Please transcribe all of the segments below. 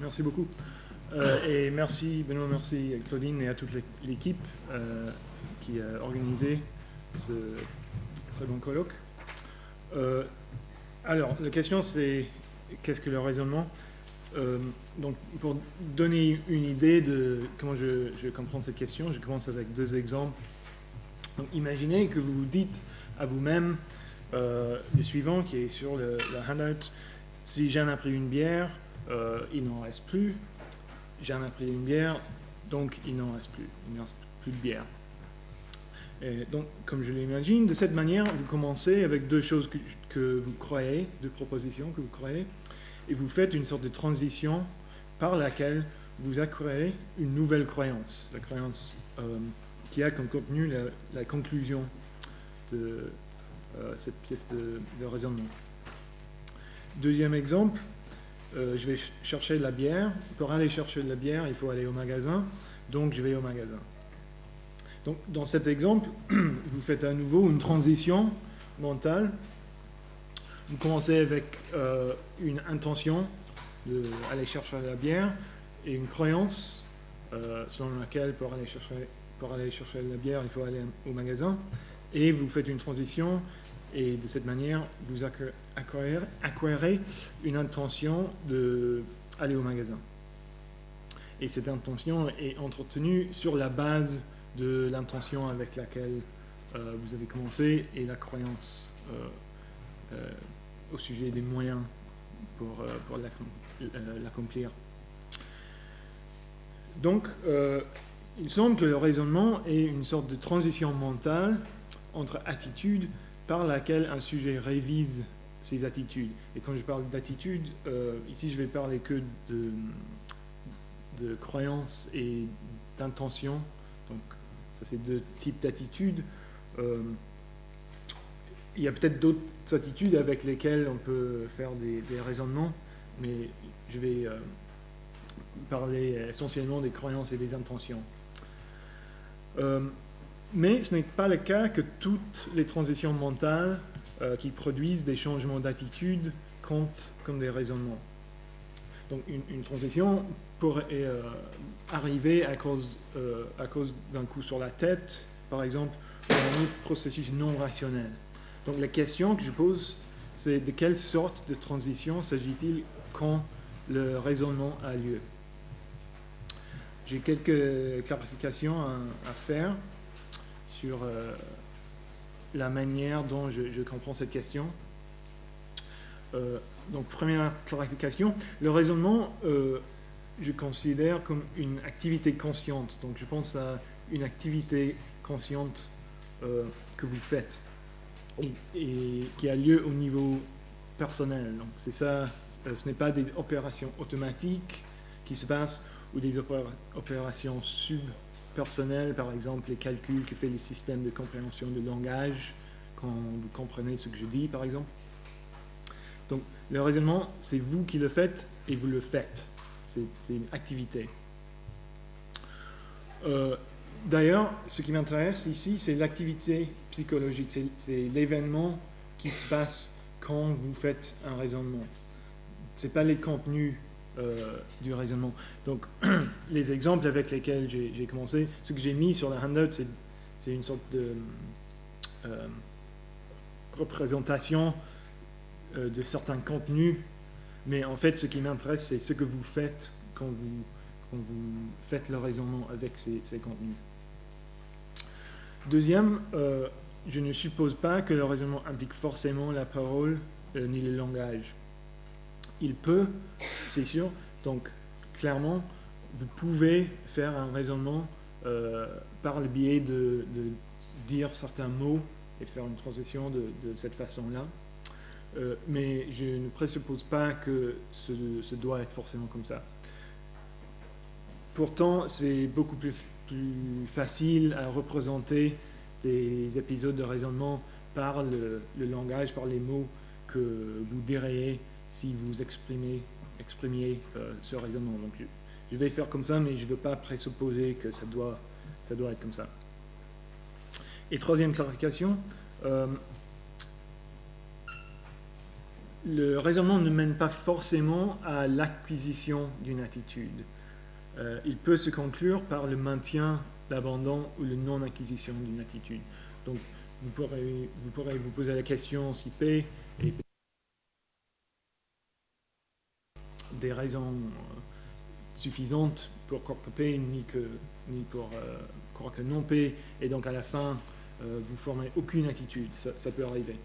Merci beaucoup. Et merci Benoît, merci Claudine et à toute l'équipe qui a organisé ce très bon colloque. Alors, la question c'est qu'est-ce que le raisonnement? Donc, pour donner une idée de comment je comprends cette question, je commence avec deux exemples. Donc, imaginez que vous vous dites à vous-même le suivant qui est sur le handout. Si j'en ai pris une bière, il n'en reste plus. J'en ai pris une bière, donc il n'en reste plus. Il n'en reste plus de bière. Et donc, comme je l'imagine, de cette manière, vous commencez avec deux choses que vous croyez, deux propositions que vous croyez, et vous faites une sorte de transition par laquelle vous acquérez une nouvelle croyance, la croyance qui a comme contenu la conclusion de cette pièce de raisonnement. Deuxième exemple, je vais chercher de la bière. Pour aller chercher de la bière, il faut aller au magasin, donc je vais au magasin. Donc, dans cet exemple, vous faites à nouveau une transition mentale. Vous commencez avec une intention d'aller chercher de la bière et une croyance selon laquelle pour aller chercher de la bière, il faut aller au magasin. Et vous faites une transition et de cette manière, vous acquérez une intention d'aller au magasin. Et cette intention est entretenue sur la base de l'intention avec laquelle vous avez commencé et la croyance au sujet des moyens pour l'accomplir. Donc, il semble que le raisonnement est une sorte de transition mentale entre attitudes par laquelle un sujet révise ses attitudes. Et quand je parle d'attitude, ici je vais parler que de croyances et d'intention. Donc ça c'est deux types d'attitudes. Il y a peut-être d'autres attitudes avec lesquelles on peut faire des raisonnements, mais je vais parler essentiellement des croyances et des intentions. Mais ce n'est pas le cas que toutes les transitions mentales qui produisent des changements d'attitude comptent comme des raisonnements. Donc une transition pourrait arriver à cause d'un coup sur la tête, par exemple, ou un autre processus non rationnel. Donc la question que je pose, c'est de quelle sorte de transition s'agit-il quand le raisonnement a lieu? J'ai quelques clarifications à faire sur la manière dont je comprends cette question. Donc, première clarification, le raisonnement, je considère comme une activité consciente. Donc, je pense à une activité consciente que vous faites et qui a lieu au niveau personnel. Donc, c'est ça, ce n'est pas des opérations automatiques qui se passent ou des opérations subpersonnelles, par exemple les calculs que fait le système de compréhension de langage quand vous comprenez ce que je dis, par exemple. Donc, le raisonnement, c'est vous qui le faites et vous le faites. C'est une activité. D'ailleurs, ce qui m'intéresse ici, c'est l'activité psychologique. C'est l'événement qui se passe quand vous faites un raisonnement. Ce n'est pas les contenus du raisonnement. Donc, les exemples avec lesquels j'ai commencé, ce que j'ai mis sur la handout, c'est une sorte de représentation de certains contenus, mais en fait, ce qui m'intéresse, c'est ce que vous faites quand vous faites le raisonnement avec ces contenus. Deuxième, je ne suppose pas que le raisonnement implique forcément la parole ni le langage. Il peut, c'est sûr, donc clairement, vous pouvez faire un raisonnement par le biais de dire certains mots et faire une transition de cette façon-là. Mais je ne présuppose pas que ce doit être forcément comme ça. Pourtant, c'est beaucoup plus facile à représenter des épisodes de raisonnement par le langage, par les mots que vous diriez si vous exprimiez ce raisonnement. Donc, je vais faire comme ça, mais je ne veux pas présupposer que ça doit être comme ça. Et troisième clarification, le raisonnement ne mène pas forcément à l'acquisition d'une attitude. Il peut se conclure par le maintien, l'abandon ou la non-acquisition d'une attitude. Donc, vous pourrez vous poser la question si P est des raisons suffisantes pour croire que P ni pour croire que non P, et donc à la fin, vous formez aucune attitude. Ça peut arriver.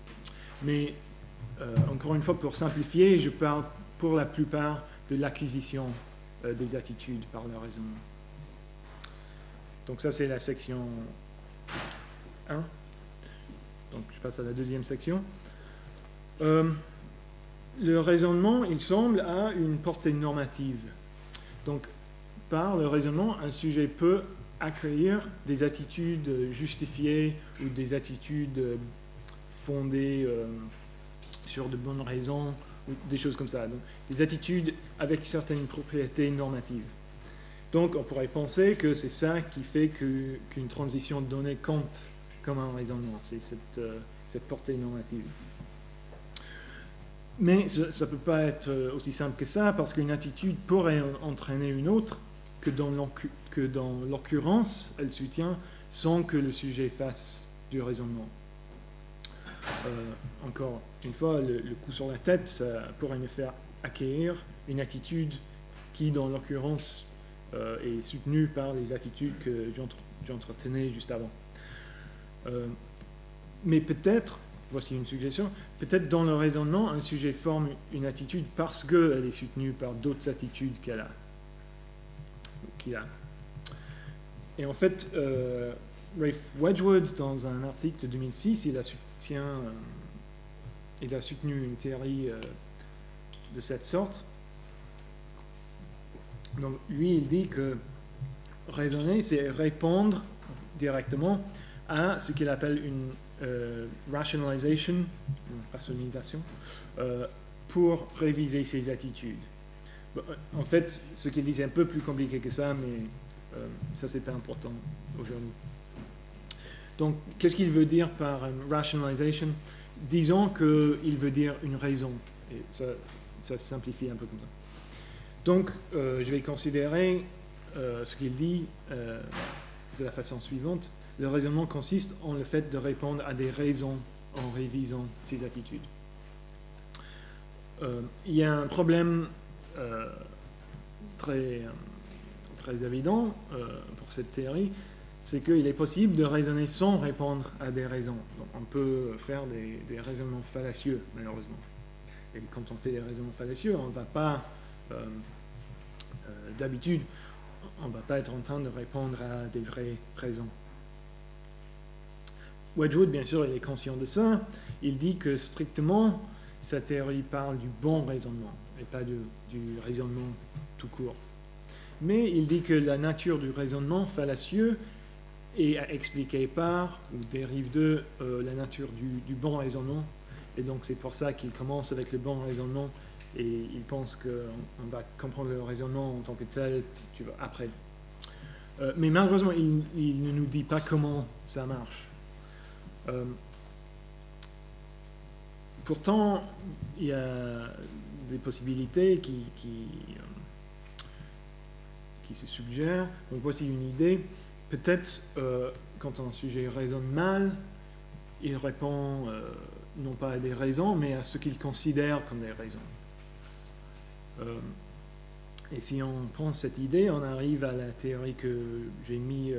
Mais, encore une fois, pour simplifier, je parle pour la plupart de l'acquisition des attitudes par le raisonnement. Donc ça, c'est la section 1. Donc je passe à la deuxième section. Le raisonnement, il semble, a une portée normative. Donc, par le raisonnement, un sujet peut accueillir des attitudes justifiées ou des attitudes fondées sur de bonnes raisons, ou des choses comme ça. Donc, des attitudes avec certaines propriétés normatives. Donc, on pourrait penser que c'est ça qui fait qu'une transition donnée compte comme un raisonnement. C'est cette portée normative. Mais ça ne peut pas être aussi simple que ça, parce qu'une attitude pourrait entraîner une autre, que dans l'occurrence, elle soutient sans que le sujet fasse du raisonnement. Encore une fois, le coup sur la tête, ça pourrait me faire acquérir une attitude qui, dans l'occurrence, est soutenue par les attitudes que j'entretenais juste avant. Mais peut-être, voici une suggestion, peut-être dans le raisonnement, un sujet forme une attitude parce qu'elle est soutenue par d'autres attitudes qu'il a. Et en fait, Rafe Wedgwood, dans un article de 2006, il a soutenu une théorie de cette sorte. Donc lui, il dit que raisonner, c'est répondre directement à ce qu'il appelle une rationalisation, pour réviser ses attitudes. Bon, en fait, ce qu'il dit, c'est un peu plus compliqué que ça, mais ça, c'est pas important aujourd'hui. Donc, qu'est-ce qu'il veut dire par rationalisation? Disons qu'il veut dire une raison. Et ça se simplifie un peu comme ça. Donc, je vais considérer ce qu'il dit de la façon suivante. Le raisonnement consiste en le fait de répondre à des raisons en révisant ses attitudes. Il y a un problème très évident pour cette théorie, c'est qu'il est possible de raisonner sans répondre à des raisons. Donc on peut faire des raisonnements fallacieux, malheureusement. Et quand on fait des raisonnements fallacieux, on ne va pas, d'habitude, on ne va pas être en train de répondre à des vraies raisons. Wedgwood, bien sûr, il est conscient de ça. Il dit que strictement, sa théorie parle du bon raisonnement et pas du raisonnement tout court. Mais il dit que la nature du raisonnement fallacieux est à expliquer par, ou dérive de, la nature du bon raisonnement. Et donc c'est pour ça qu'il commence avec le bon raisonnement et il pense qu'on va comprendre le raisonnement en tant que tel après. Mais malheureusement, il ne nous dit pas comment ça marche. Pourtant, il y a des possibilités qui se suggèrent. Donc voici une idée. Peut-être quand un sujet raisonne mal, il répond non pas à des raisons, mais à ce qu'il considère comme des raisons. Et si on prend cette idée, on arrive à la théorie que j'ai mis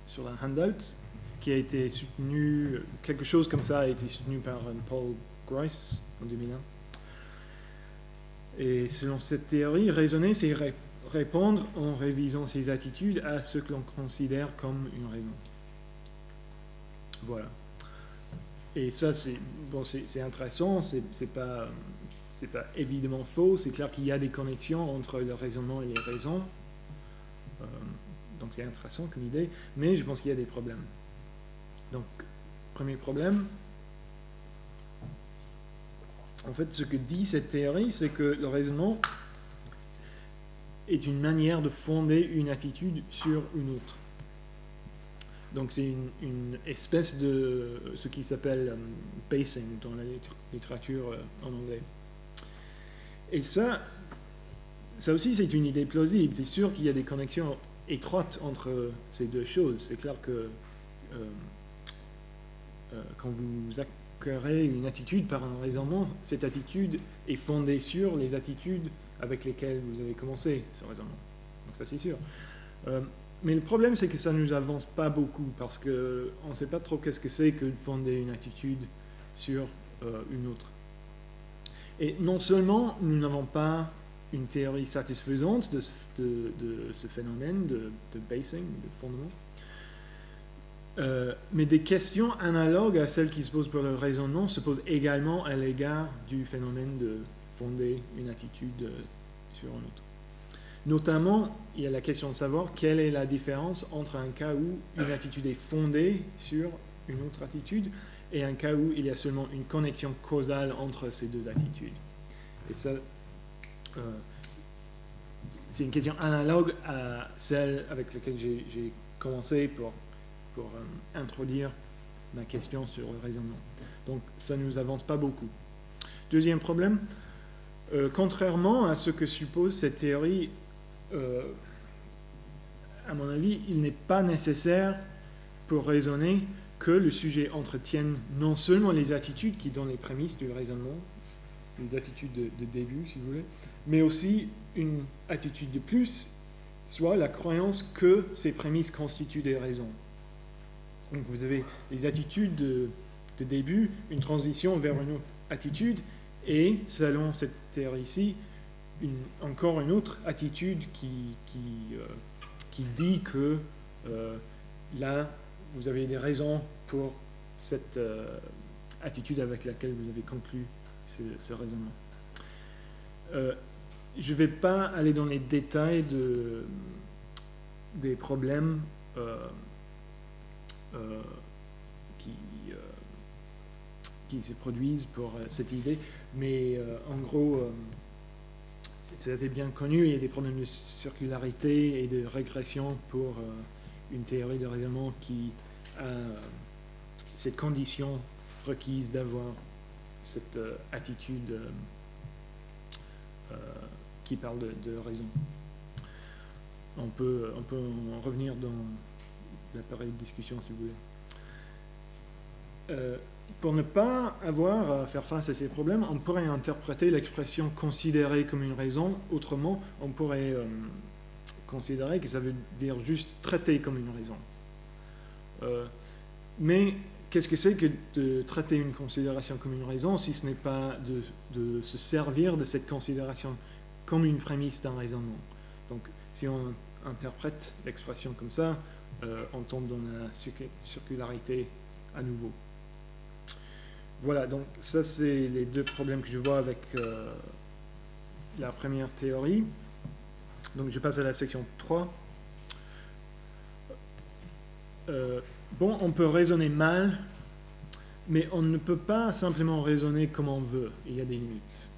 sur la handout, qui a été soutenue, quelque chose comme ça a été soutenu par Paul Grice en 2001. Et selon cette théorie, raisonner, c'est répondre en révisant ses attitudes à ce que l'on considère comme une raison. Voilà. Et ça, c'est intéressant, c'est pas évidemment faux, c'est clair qu'il y a des connexions entre le raisonnement et les raisons. Donc c'est intéressant comme idée, mais je pense qu'il y a des problèmes. Donc, premier problème, en fait, ce que dit cette théorie, c'est que le raisonnement est une manière de fonder une attitude sur une autre. Donc c'est une espèce de ce qui s'appelle basing dans la littérature en anglais. Et ça aussi, c'est une idée plausible. C'est sûr qu'il y a des connexions étroites entre ces deux choses. C'est clair que quand vous acquérez une attitude par un raisonnement, cette attitude est fondée sur les attitudes avec lesquelles vous avez commencé ce raisonnement. Donc ça, c'est sûr. Mais le problème, c'est que ça ne nous avance pas beaucoup, parce qu'on ne sait pas trop qu'est-ce que c'est que de fonder une attitude sur une autre. Et non seulement nous n'avons pas une théorie satisfaisante de ce phénomène de basing, de fondement, mais des questions analogues à celles qui se posent pour le raisonnement se posent également à l'égard du phénomène de fonder une attitude sur un autre. Notamment, il y a la question de savoir quelle est la différence entre un cas où une attitude est fondée sur une autre attitude et un cas où il y a seulement une connexion causale entre ces deux attitudes. Et ça, c'est une question analogue à celle avec laquelle j'ai commencé pour introduire ma question sur le raisonnement. Donc, ça ne nous avance pas beaucoup. Deuxième problème, contrairement à ce que suppose cette théorie, à mon avis, il n'est pas nécessaire pour raisonner que le sujet entretienne non seulement les attitudes qui donnent les prémices du raisonnement, les attitudes de début, si vous voulez, mais aussi une attitude de plus, soit la croyance que ces prémices constituent des raisons. Donc vous avez les attitudes de début, une transition vers une autre attitude, et selon cette théorie-ci, encore une autre attitude qui dit que là, vous avez des raisons pour cette attitude avec laquelle vous avez conclu ce raisonnement. Je ne vais pas aller dans les détails des problèmes qui se produisent pour cette idée, mais en gros, c'est assez bien connu, il y a des problèmes de circularité et de régression pour une théorie de raisonnement qui a cette condition requise d'avoir cette attitude qui parle de raison. On peut en revenir dans l'appareil de discussion si vous voulez. Pour ne pas avoir à faire face à ces problèmes, on pourrait interpréter l'expression « considérer comme une raison » autrement. On pourrait considérer que ça veut dire juste « traiter comme une raison ». Mais qu'est-ce que c'est que de traiter une considération comme une raison si ce n'est pas de se servir de cette considération comme une prémisse d'un raisonnement? Donc, si on interprète l'expression comme ça, on tombe dans la circularité à nouveau. Voilà, donc ça c'est les deux problèmes que je vois avec la première théorie. Donc je passe à la section 3. Bon, on peut raisonner mal, mais on ne peut pas simplement raisonner comme on veut. Il y a des limites.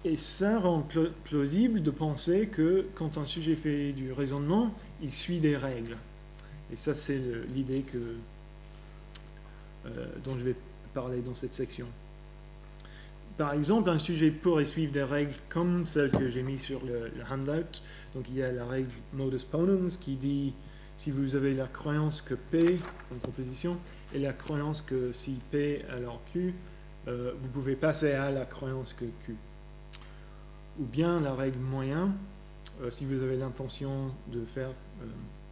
Et ça rend plausible de penser que quand un sujet fait du raisonnement, il suit des règles. Et ça c'est l'idée dont je vais parler dans cette section. Par exemple, un sujet pourrait suivre des règles comme celles que j'ai mises sur le handout. Donc il y a la règle modus ponens qui dit si vous avez la croyance que P en proposition et la croyance que si P alors Q, vous pouvez passer à la croyance que Q. Ou bien la règle moyen, si vous avez l'intention de faire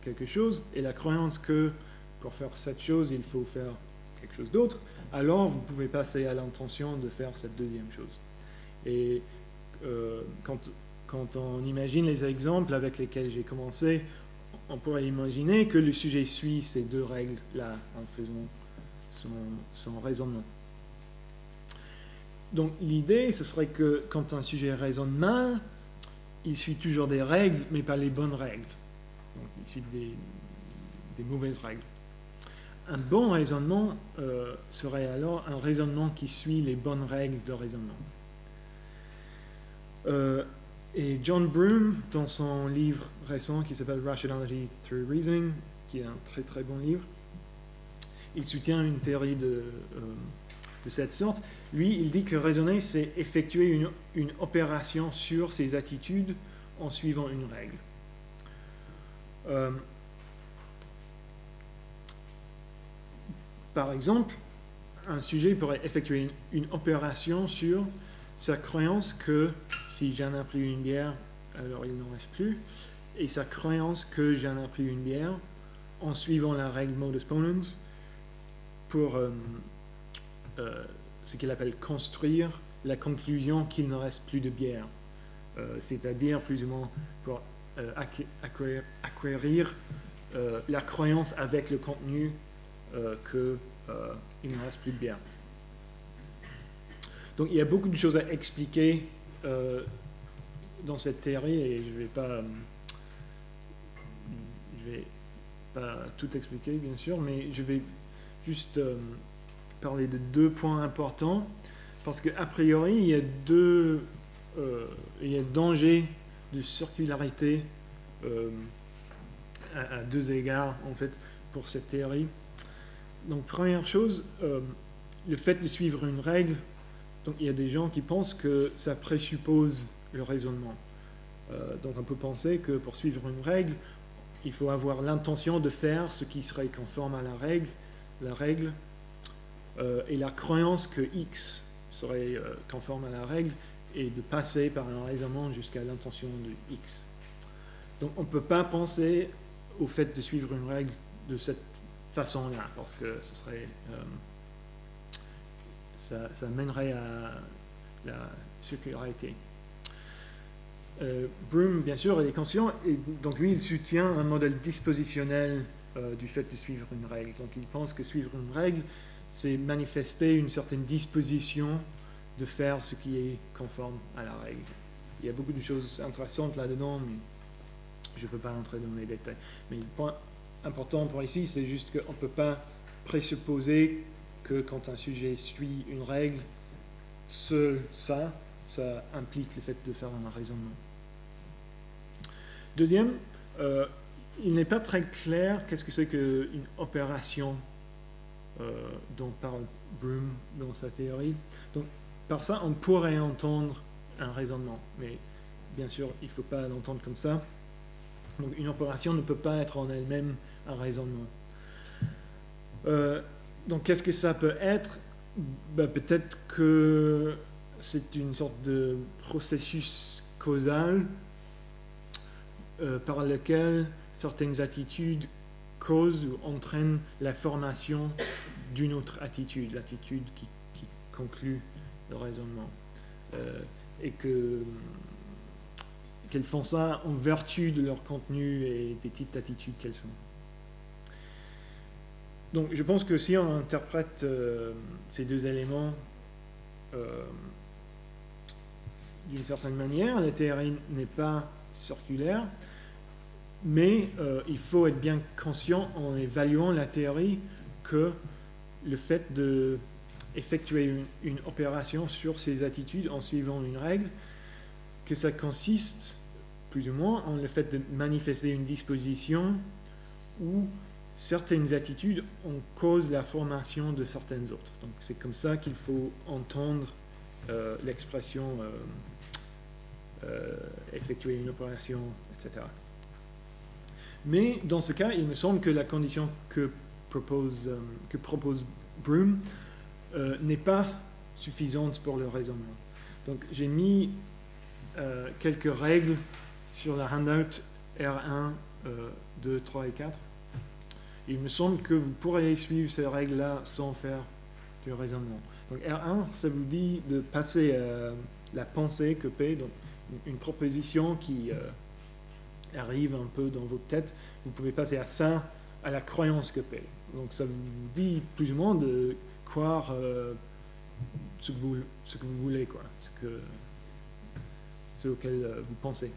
quelque chose et la croyance que pour faire cette chose, il faut faire quelque chose d'autre, alors vous pouvez passer à l'intention de faire cette deuxième chose. Et quand on imagine les exemples avec lesquels j'ai commencé, on pourrait imaginer que le sujet suit ces deux règles-là en faisant son raisonnement. Donc l'idée, ce serait que quand un sujet raisonne mal, il suit toujours des règles, mais pas les bonnes règles. Donc il suit des mauvaises règles. Un bon raisonnement serait alors un raisonnement qui suit les bonnes règles de raisonnement. Et John Broome, dans son livre récent qui s'appelle Rationality Through Reasoning, qui est un très très bon livre, il soutient une théorie de cette sorte. Lui, il dit que raisonner, c'est effectuer une opération sur ses attitudes en suivant une règle. Par exemple, un sujet pourrait effectuer une opération sur sa croyance que si j'en ai pris une bière, alors il n'en reste plus, et sa croyance que j'en ai pris une bière en suivant la règle modus ponens pour ce qu'il appelle construire la conclusion qu'il ne reste plus de bière. C'est-à-dire plus ou moins pour acquérir la croyance avec le contenu qu'il ne reste plus de bière. Donc il y a beaucoup de choses à expliquer dans cette théorie et je ne vais pas tout expliquer bien sûr, mais je vais juste parler de 2 points importants parce qu'a priori il y a danger de circularité à 2 égards en fait pour cette théorie. Donc première chose, le fait de suivre une règle. Donc il y a des gens qui pensent que ça présuppose le raisonnement. Donc on peut penser que pour suivre une règle, il faut avoir l'intention de faire ce qui serait conforme à la règle et la croyance que X serait conforme à la règle et de passer par un raisonnement jusqu'à l'intention de X. Donc on ne peut pas penser au fait de suivre une règle de cette façon-là parce que ce serait... ça mènerait à la circularité. Broom, bien sûr, il est conscient, et donc lui, il soutient un modèle dispositionnel du fait de suivre une règle. Donc il pense que suivre une règle, c'est manifester une certaine disposition de faire ce qui est conforme à la règle. Il y a beaucoup de choses intéressantes là-dedans, mais je ne peux pas entrer dans les détails. Mais le point important pour ici, c'est juste qu'on ne peut pas présupposer que quand un sujet suit une règle, ça implique le fait de faire un raisonnement. Deuxième, il n'est pas très clair qu'est-ce que c'est qu'une opération dont parle Broom dans sa théorie. Donc, par ça, on pourrait entendre un raisonnement, mais bien sûr, il ne faut pas l'entendre comme ça. Donc, une opération ne peut pas être en elle-même un raisonnement. Donc, qu'est-ce que ça peut être? Peut-être que c'est une sorte de processus causal par lequel certaines attitudes causent ou entraînent la formation d'une autre attitude, l'attitude qui conclut le raisonnement. Et qu'elles font ça en vertu de leur contenu et des types d'attitudes qu'elles sont. Donc je pense que si on interprète ces 2 éléments d'une certaine manière, la théorie n'est pas circulaire, mais il faut être bien conscient en évaluant la théorie que le fait d'effectuer une opération sur ces attitudes en suivant une règle, que ça consiste plus ou moins en le fait de manifester une disposition où certaines attitudes en causent la formation de certaines autres. Donc c'est comme ça qu'il faut entendre l'expression effectuer une opération, etc. Mais dans ce cas, il me semble que la condition que propose Broom n'est pas suffisante pour le raisonnement. Donc j'ai mis quelques règles sur la handout R1, 2, 3 et 4. Il me semble que vous pourriez suivre ces règles-là sans faire du raisonnement. Donc R1, ça vous dit de passer la pensée que P, donc une proposition qui arrive un peu dans votre tête, vous pouvez passer à ça, à la croyance que P. Donc ça vous dit plus ou moins de croire ce que vous voulez, quoi, ce auquel vous pensez.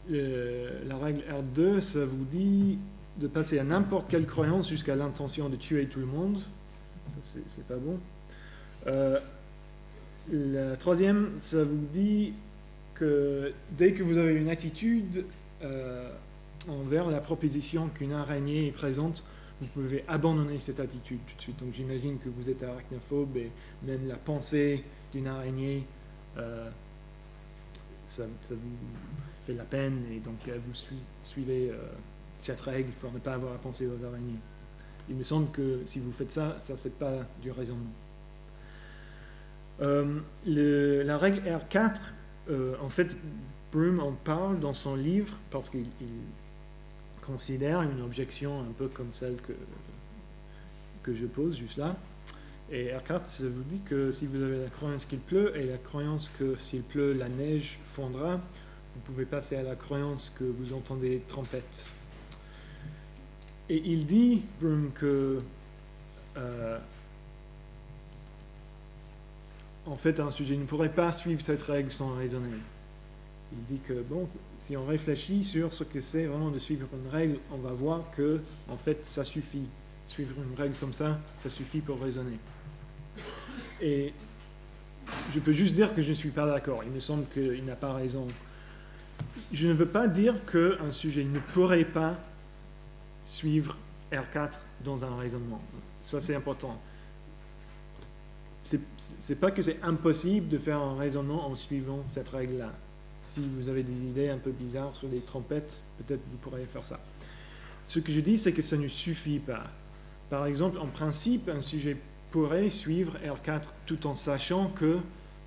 La règle R2, ça vous dit de passer à n'importe quelle croyance jusqu'à l'intention de tuer tout le monde. Ça, c'est pas bon. La troisième, ça vous dit que dès que vous avez une attitude envers la proposition qu'une araignée est présente, vous pouvez abandonner cette attitude tout de suite. Donc j'imagine que vous êtes arachnophobe et même la pensée d'une araignée, ça vous fait de la peine et donc vous suivez cette règle pour ne pas avoir à penser aux araignées. Il me semble que si vous faites ça, ça ne serait pas du raisonnement. La règle R4, en fait, Broom en parle dans son livre parce qu'il considère une objection un peu comme celle que je pose juste là. Et R4, ça vous dit que si vous avez la croyance qu'il pleut et la croyance que s'il pleut, la neige fondra, vous pouvez passer à la croyance que vous entendez les trompettes. Et il dit, Broom, que en fait, un sujet ne pourrait pas suivre cette règle sans raisonner. Il dit que, bon, si on réfléchit sur ce que c'est vraiment de suivre une règle, on va voir que, en fait, ça suffit. Suivre une règle comme ça suffit pour raisonner. Et je peux juste dire que je ne suis pas d'accord. Il me semble qu'il n'a pas raison. Je ne veux pas dire qu'un sujet ne pourrait pas suivre R4 dans un raisonnement. Ça, c'est important. C'est pas que c'est impossible de faire un raisonnement en suivant cette règle-là. Si vous avez des idées un peu bizarres sur les trompettes, peut-être vous pourrez faire ça. Ce que je dis, c'est que ça ne suffit pas. Par exemple, en principe, un sujet pourrait suivre R4 tout en sachant que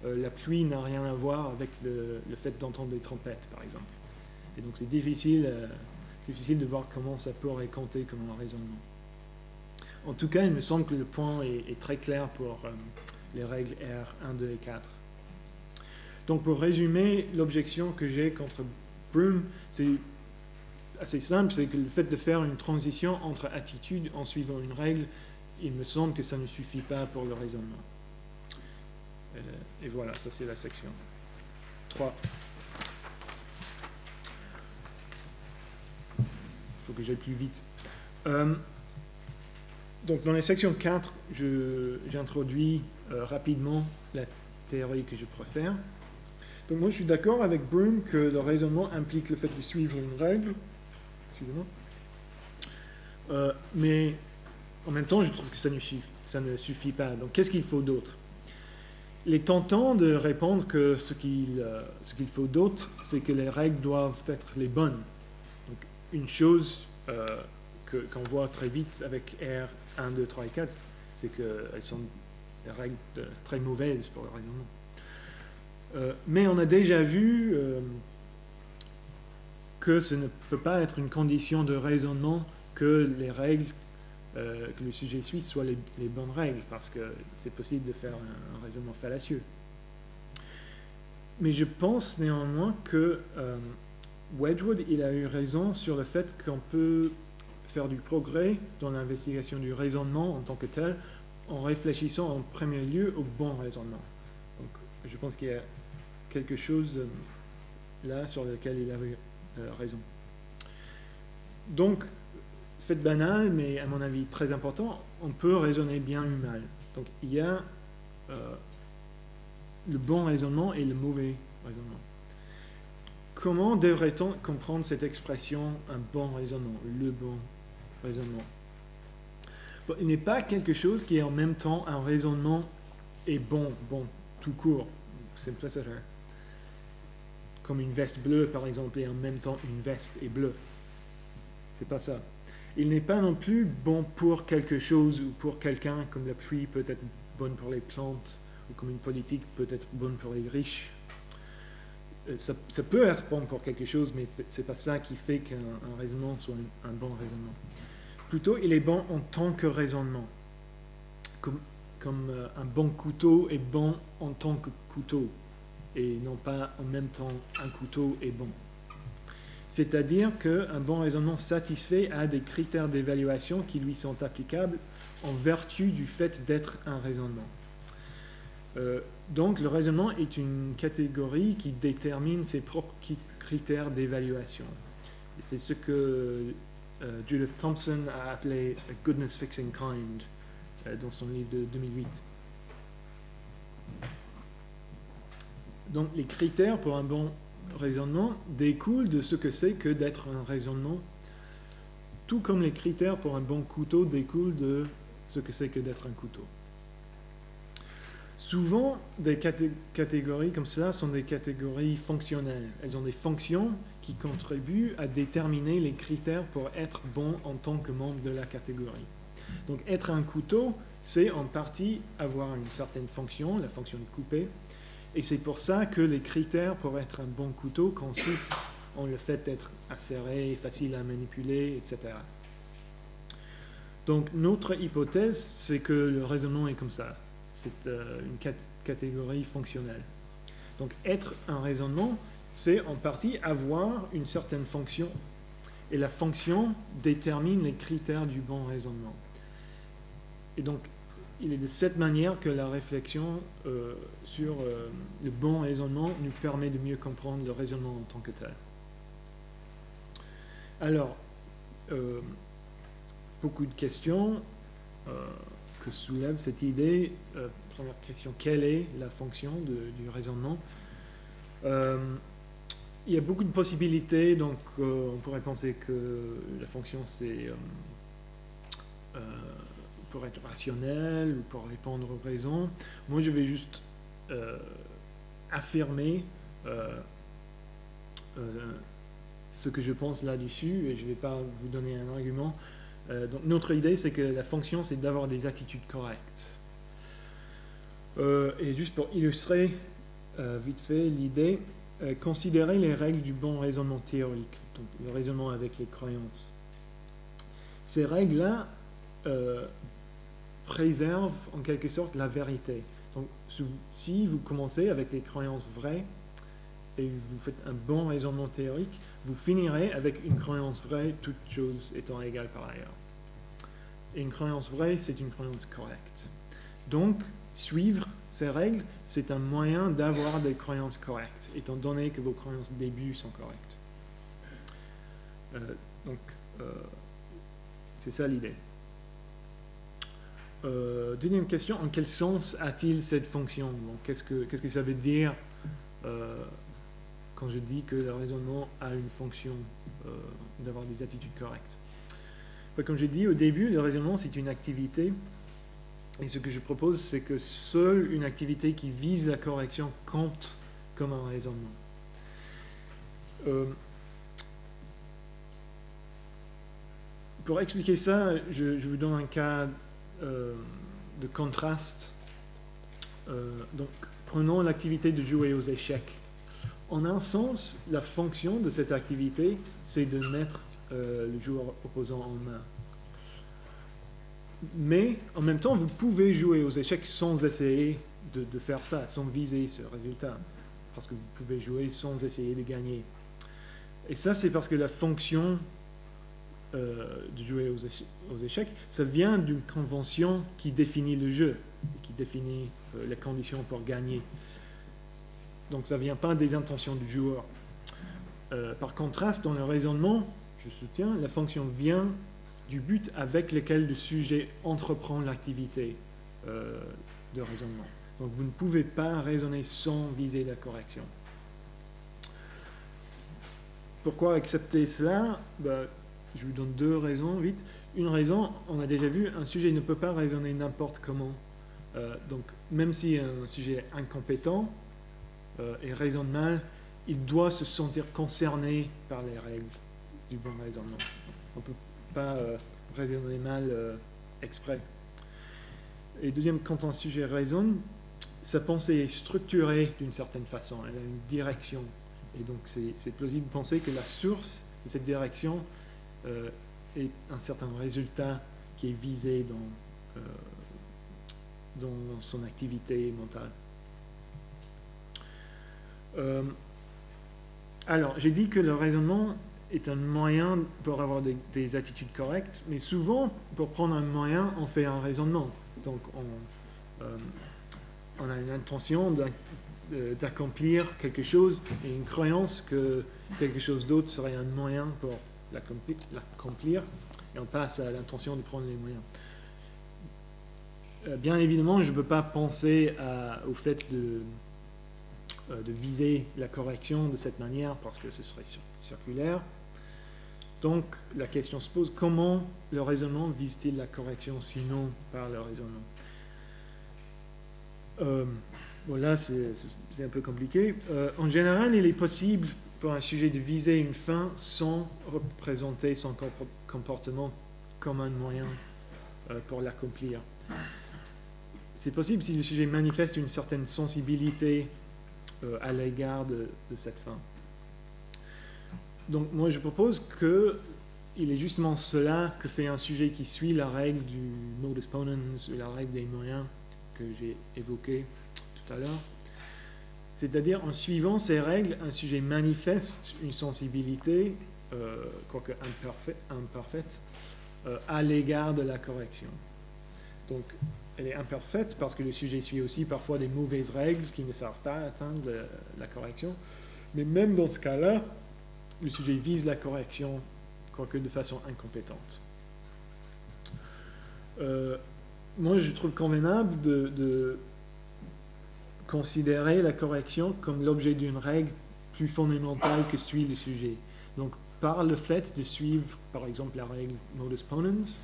la pluie n'a rien à voir avec le fait d'entendre des trompettes, par exemple. Et donc c'est difficile de voir comment ça pourrait compter comme un raisonnement. En tout cas, il me semble que le point est très clair pour les règles R 1, 2 et 4. Donc pour résumer, l'objection que j'ai contre Broom, c'est assez simple, c'est que le fait de faire une transition entre attitudes en suivant une règle, il me semble que ça ne suffit pas pour le raisonnement. Et voilà, ça c'est la section 3. Il faut que j'aille plus vite. Donc dans la section 4, j'introduis rapidement la théorie que je préfère. Donc moi je suis d'accord avec Broom que le raisonnement implique le fait de suivre une règle. Excusez-moi. Mais en même temps, je trouve que ça ne suffit pas. Donc qu'est-ce qu'il faut d'autre? Il est tentant de répondre que ce qu'il faut d'autre, c'est que les règles doivent être les bonnes. Donc une chose qu'on voit très vite avec R 1, 2, 3 et 4, c'est qu'elles sont des règles très mauvaises pour le raisonnement. Mais on a déjà vu que ce ne peut pas être une condition de raisonnement que les règles que le sujet suit soient les bonnes règles, parce que c'est possible de faire un raisonnement fallacieux. Mais je pense néanmoins que Wedgwood, il a eu raison sur le fait qu'on peut faire du progrès dans l'investigation du raisonnement en tant que tel, en réfléchissant en premier lieu au bon raisonnement. Donc je pense qu'il y a quelque chose là sur lequel il avait raison. Donc, fait banal, mais à mon avis très important, on peut raisonner bien ou mal. Donc il y a le bon raisonnement et le mauvais raisonnement. Comment devrait-on comprendre cette expression, un bon raisonnement, le bon raisonnement? Bon, il n'est pas quelque chose qui est en même temps un raisonnement et bon, tout court, simpliciter. Comme une veste bleue, par exemple, et en même temps une veste est bleue. C'est pas ça. Il n'est pas non plus bon pour quelque chose ou pour quelqu'un, comme la pluie peut être bonne pour les plantes, ou comme une politique peut être bonne pour les riches. Ça peut être bon pour quelque chose, mais c'est pas ça qui fait qu'un raisonnement soit un bon raisonnement. Plutôt, il est bon en tant que raisonnement. Comme un bon couteau est bon en tant que couteau, et non pas en même temps un couteau est bon. C'est-à-dire qu'un bon raisonnement satisfait à des critères d'évaluation qui lui sont applicables en vertu du fait d'être un raisonnement. Donc le raisonnement est une catégorie qui détermine ses propres critères d'évaluation. C'est ce que Judith Thomson a appelé a goodness fixing kind dans son livre de 2008. Donc les critères pour un bon raisonnement découlent de ce que c'est que d'être un raisonnement, tout comme les critères pour un bon couteau découlent de ce que c'est que d'être un couteau. Souvent, des catégories comme cela sont des catégories fonctionnelles. Elles ont des fonctions qui contribuent à déterminer les critères pour être bon en tant que membre de la catégorie. Donc, être un couteau, c'est en partie avoir une certaine fonction, la fonction de couper, et c'est pour ça que les critères pour être un bon couteau consistent en le fait d'être acéré, facile à manipuler, etc. Donc, notre hypothèse, c'est que le raisonnement est comme ça. C'est une catégorie fonctionnelle. Donc, être un raisonnement, c'est en partie avoir une certaine fonction. Et la fonction détermine les critères du bon raisonnement. Et donc, il est de cette manière que la réflexion sur le bon raisonnement nous permet de mieux comprendre le raisonnement en tant que tel. Alors, beaucoup de questions que soulève cette idée. Première question, quelle est la fonction du raisonnement? Il y a beaucoup de possibilités, donc on pourrait penser que la fonction c'est pour être rationnel ou pour répondre aux raisons. Moi je vais juste affirmer ce que je pense là-dessus et je ne vais pas vous donner un argument. Donc notre idée c'est que la fonction c'est d'avoir des attitudes correctes. Et juste pour illustrer vite fait l'idée, considérer les règles du bon raisonnement théorique, donc le raisonnement avec les croyances. Ces règles-là préservent en quelque sorte la vérité. Donc si vous commencez avec les croyances vraies et vous faites un bon raisonnement théorique, vous finirez avec une croyance vraie, toutes choses étant égales par ailleurs. Et une croyance vraie, c'est une croyance correcte. Donc, suivre ces règles, c'est un moyen d'avoir des croyances correctes, étant donné que vos croyances de début sont correctes. C'est ça l'idée. Deuxième question, en quel sens a-t-il cette fonction? Qu'est-ce que ça veut dire quand je dis que le raisonnement a une fonction d'avoir des attitudes correctes? Comme j'ai dit au début, le raisonnement c'est une activité. Et ce que je propose, c'est que seule une activité qui vise la correction compte comme un raisonnement. Pour expliquer ça, je vous donne un cas de contraste. Donc, prenons l'activité de jouer aux échecs. En un sens, la fonction de cette activité, c'est de mettre le joueur opposant en main. Mais en même temps, vous pouvez jouer aux échecs sans essayer de faire ça, sans viser ce résultat. Parce que vous pouvez jouer sans essayer de gagner. Et ça, c'est parce que la fonction de jouer aux échecs, ça vient d'une convention qui définit le jeu, qui définit les conditions pour gagner. Donc ça ne vient pas des intentions du joueur. Par contraste, dans le raisonnement, je soutiens, la fonction vient du but avec lequel le sujet entreprend l'activité de raisonnement. Donc vous ne pouvez pas raisonner sans viser la correction. Pourquoi accepter cela? Je vous donne deux raisons vite. Une raison, on a déjà vu, un sujet ne peut pas raisonner n'importe comment. Donc même si un sujet est incompétent et raisonne mal, il doit se sentir concerné par les règles du bon raisonnement. On ne peut pas raisonner mal exprès. Et deuxième, quand un sujet raisonne, sa pensée est structurée d'une certaine façon, elle a une direction. Et donc c'est plausible de penser que la source de cette direction est un certain résultat qui est visé dans son activité mentale. Alors, j'ai dit que le raisonnement est un moyen pour avoir des attitudes correctes, mais souvent, pour prendre un moyen, on fait un raisonnement. Donc, on a une intention d'accomplir quelque chose et une croyance que quelque chose d'autre serait un moyen pour l'accomplir, et on passe à l'intention de prendre les moyens. Bien évidemment, je ne peux pas penser au fait de viser la correction de cette manière parce que ce serait circulaire. Donc, la question se pose, comment le raisonnement vise-t-il la correction, sinon par le raisonnement? Bon, là, c'est un peu compliqué. En général, il est possible pour un sujet de viser une fin sans représenter son comportement comme un moyen pour l'accomplir. C'est possible si le sujet manifeste une certaine sensibilité à l'égard de cette fin. Donc, moi, je propose qu'il est justement cela que fait un sujet qui suit la règle du modus ponens, la règle des moyens que j'ai évoquée tout à l'heure. C'est-à-dire, en suivant ces règles, un sujet manifeste une sensibilité, quoique imparfaite, à l'égard de la correction. Donc, elle est imparfaite parce que le sujet suit aussi parfois des mauvaises règles qui ne servent pas à atteindre la correction. Mais même dans ce cas-là, le sujet vise la correction, quoique de façon incompétente. Moi, je trouve convenable de considérer la correction comme l'objet d'une règle plus fondamentale que suit le sujet. Donc, par le fait de suivre, par exemple, la règle modus ponens,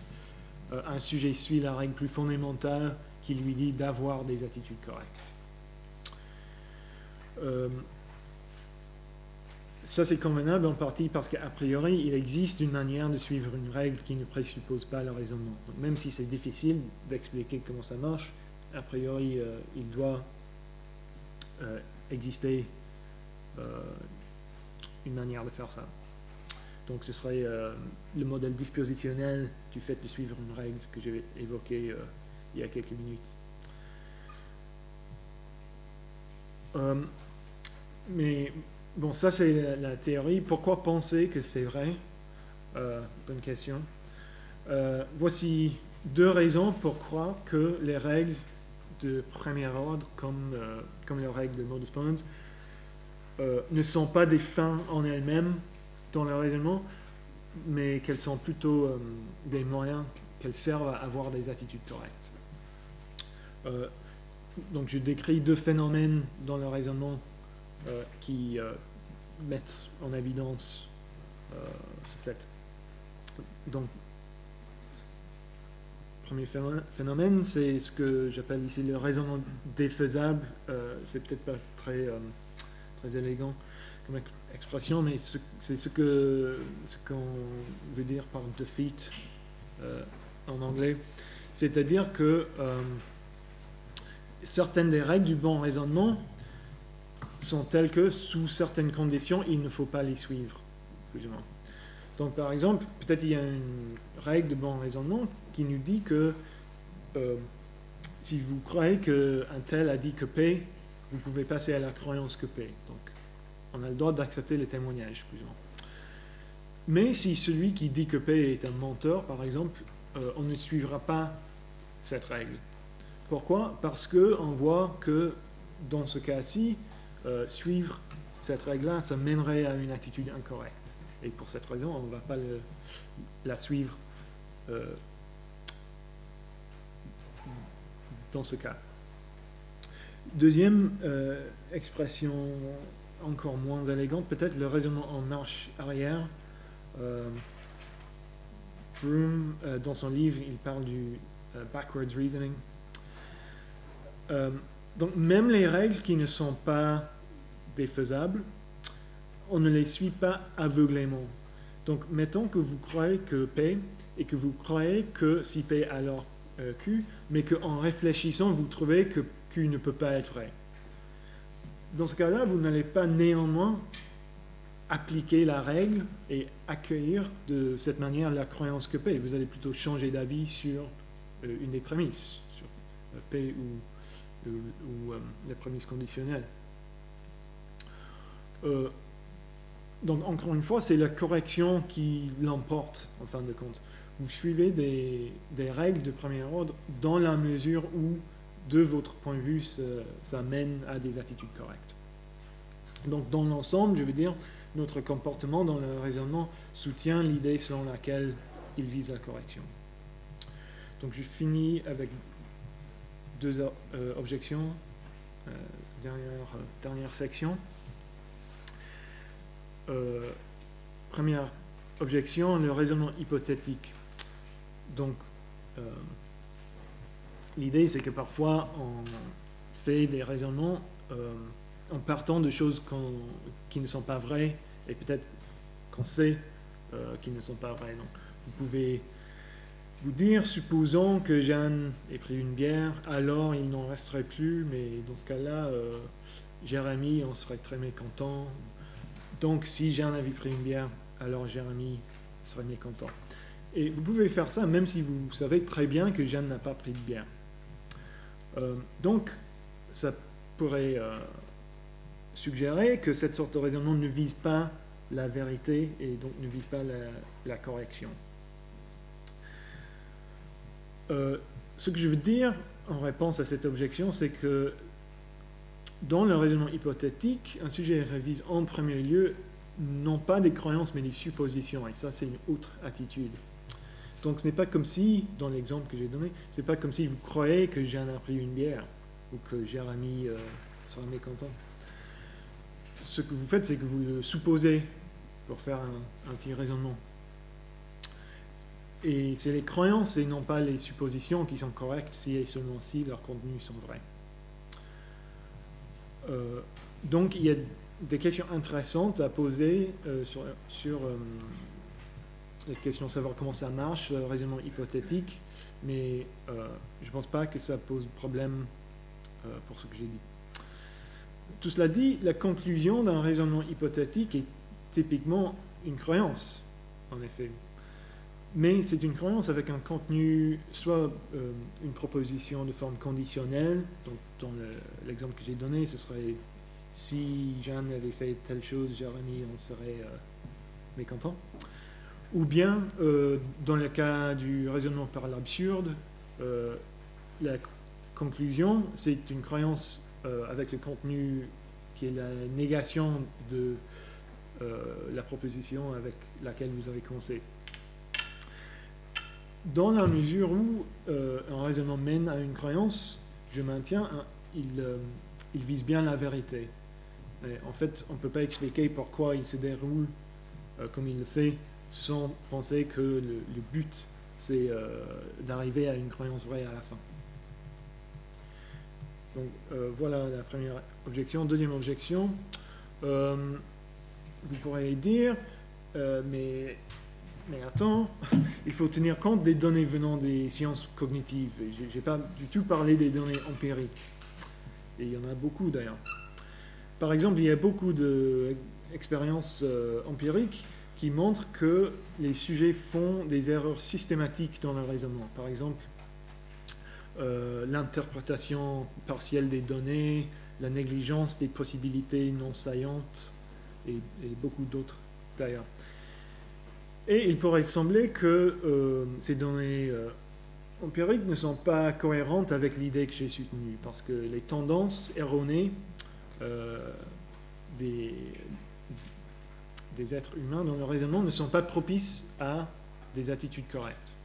un sujet suit la règle plus fondamentale qui lui dit d'avoir des attitudes correctes. Ça, c'est convenable en partie parce qu'a priori, il existe une manière de suivre une règle qui ne présuppose pas le raisonnement. Donc, même si c'est difficile d'expliquer comment ça marche, a priori, il doit exister une manière de faire ça. Donc, ce serait le modèle dispositionnel du fait de suivre une règle que j'ai évoqué il y a quelques minutes. Mais bon, ça c'est la théorie. Pourquoi penser que c'est vrai? Bonne question. Voici deux raisons pour croire que les règles de premier ordre, comme les règles de modus ponens, ne sont pas des fins en elles-mêmes dans le raisonnement, mais qu'elles sont plutôt des moyens, qu'elles servent à avoir des attitudes correctes. Donc je décris deux phénomènes dans le raisonnement qui mettent en évidence ce fait. Donc, premier phénomène, c'est ce que j'appelle ici le raisonnement défaisable. C'est peut-être pas très élégant comme expression, mais c'est ce qu'on veut dire par defeat en anglais. C'est-à-dire que certaines des règles du bon raisonnement sont telles que, sous certaines conditions, il ne faut pas les suivre, plus ou moins. Donc, par exemple, peut-être il y a une règle de bon raisonnement qui nous dit que si vous croyez qu'un tel a dit que P, vous pouvez passer à la croyance que P. Donc, on a le droit d'accepter les témoignages, plus ou moins. Mais si celui qui dit que P est un menteur, par exemple, on ne suivra pas cette règle. Pourquoi? Parce qu'on voit que, dans ce cas-ci, suivre cette règle-là, ça mènerait à une attitude incorrecte. Et pour cette raison, on ne va pas la suivre dans ce cas. Deuxième expression encore moins élégante, peut-être le raisonnement en marche arrière. Broom, dans son livre, il parle du backwards reasoning. Donc même les règles qui ne sont pas défaisables, on ne les suit pas aveuglément. Donc mettons que vous croyez que P, et que vous croyez que si P alors Q, mais qu'en réfléchissant, vous trouvez que Q ne peut pas être vrai. Dans ce cas-là, vous n'allez pas néanmoins appliquer la règle et accueillir de cette manière la croyance que P. Vous allez plutôt changer d'avis sur une des prémices, sur P ou les prémices conditionnelles. Donc, encore une fois, c'est la correction qui l'emporte, en fin de compte. Vous suivez des règles de premier ordre dans la mesure où, de votre point de vue, ça mène à des attitudes correctes. Donc, dans l'ensemble, je veux dire, notre comportement dans le raisonnement soutient l'idée selon laquelle il vise la correction. Donc, je finis avec deux objections. Dernière section. Première objection, le raisonnement hypothétique. Donc, l'idée, c'est que parfois, on fait des raisonnements en partant de choses qui ne sont pas vraies, et peut-être qu'on sait qu'ils ne sont pas vraies. Donc, vous pouvez vous dire, supposons que Jeanne ait pris une bière, alors il n'en resterait plus, mais dans ce cas-là, Jérémie en serait très mécontent. Donc, si Jeanne avait pris une bière, alors Jérémie serait mécontent. Et vous pouvez faire ça même si vous savez très bien que Jeanne n'a pas pris de bière. Donc, ça pourrait suggérer que cette sorte de raisonnement ne vise pas la vérité et donc ne vise pas la correction. Ce que je veux dire en réponse à cette objection, c'est que dans le raisonnement hypothétique, un sujet révise en premier lieu non pas des croyances mais des suppositions, et ça c'est une autre attitude. Donc ce n'est pas comme si, dans l'exemple que j'ai donné, c'est pas comme si vous croyez que Jeanne a pris une bière ou que Jérémie sera mécontent. Ce que vous faites, c'est que vous le supposez pour faire un petit raisonnement. Et c'est les croyances et non pas les suppositions qui sont correctes si et seulement si leurs contenus sont vrais. Donc il y a des questions intéressantes à poser sur la question de savoir comment ça marche, le raisonnement hypothétique, mais je ne pense pas que ça pose problème pour ce que j'ai dit. Tout cela dit, la conclusion d'un raisonnement hypothétique est typiquement une croyance, en effet. Mais c'est une croyance avec un contenu, soit une proposition de forme conditionnelle, donc dans l'exemple que j'ai donné, ce serait si Jeanne avait fait telle chose, Jérémie en serait mécontent. Ou bien, dans le cas du raisonnement par l'absurde, la conclusion, c'est une croyance avec le contenu qui est la négation de la proposition avec laquelle vous avez commencé. Dans la mesure où un raisonnement mène à une croyance, je maintiens, il vise bien la vérité. Mais en fait, on ne peut pas expliquer pourquoi il se déroule comme il le fait sans penser que le but, c'est d'arriver à une croyance vraie à la fin. Donc voilà la première objection. Deuxième objection, vous pourrez dire, mais attends, il faut tenir compte des données venant des sciences cognitives. Je n'ai pas du tout parlé des données empiriques. Et il y en a beaucoup d'ailleurs. Par exemple, il y a beaucoup d'expériences empiriques qui montrent que les sujets font des erreurs systématiques dans le raisonnement. Par exemple, l'interprétation partielle des données, la négligence des possibilités non saillantes, et beaucoup d'autres d'ailleurs. Et il pourrait sembler que ces données empiriques ne sont pas cohérentes avec l'idée que j'ai soutenue, parce que les tendances erronées des êtres humains dans le raisonnement ne sont pas propices à des attitudes correctes.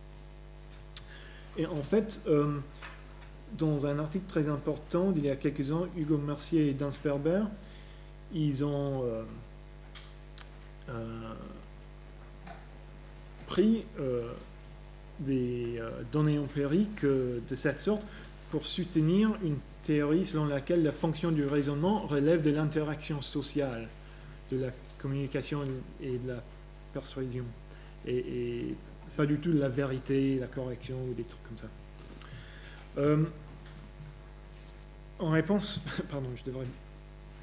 Et en fait, dans un article très important d'il y a quelques ans, Hugo Mercier et Dunsperber, ils ont pris des données empiriques de cette sorte pour soutenir une théorie selon laquelle la fonction du raisonnement relève de l'interaction sociale, de la communication et de la persuasion, et pas du tout de la vérité, la correction ou des trucs comme ça. En réponse, pardon, je devrais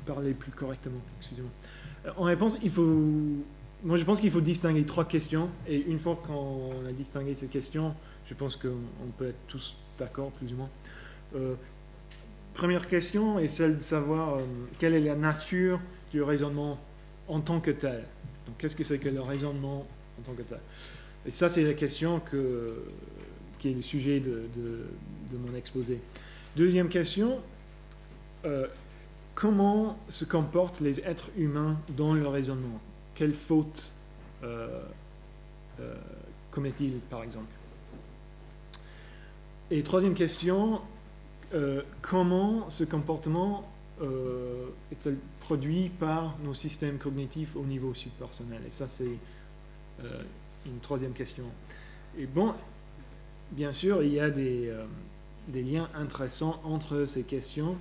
parler plus correctement, excusez-moi. En réponse, moi je pense qu'il faut distinguer trois questions, et une fois qu'on a distingué ces questions, je pense qu'on peut être tous d'accord, plus ou moins. Première question est celle de savoir quelle est la nature du raisonnement en tant que tel. Donc qu'est-ce que c'est que le raisonnement en tant que tel? Et ça, c'est la question qui est le sujet de mon exposé. Deuxième question, comment se comportent les êtres humains dans le raisonnement? Quelles fautes commettent-ils, par exemple? Et troisième question, comment ce comportement est-il produit par nos systèmes cognitifs au niveau subpersonnel? Et ça, c'est une troisième question. Et bon, bien sûr, il y a des liens intéressants entre ces questions,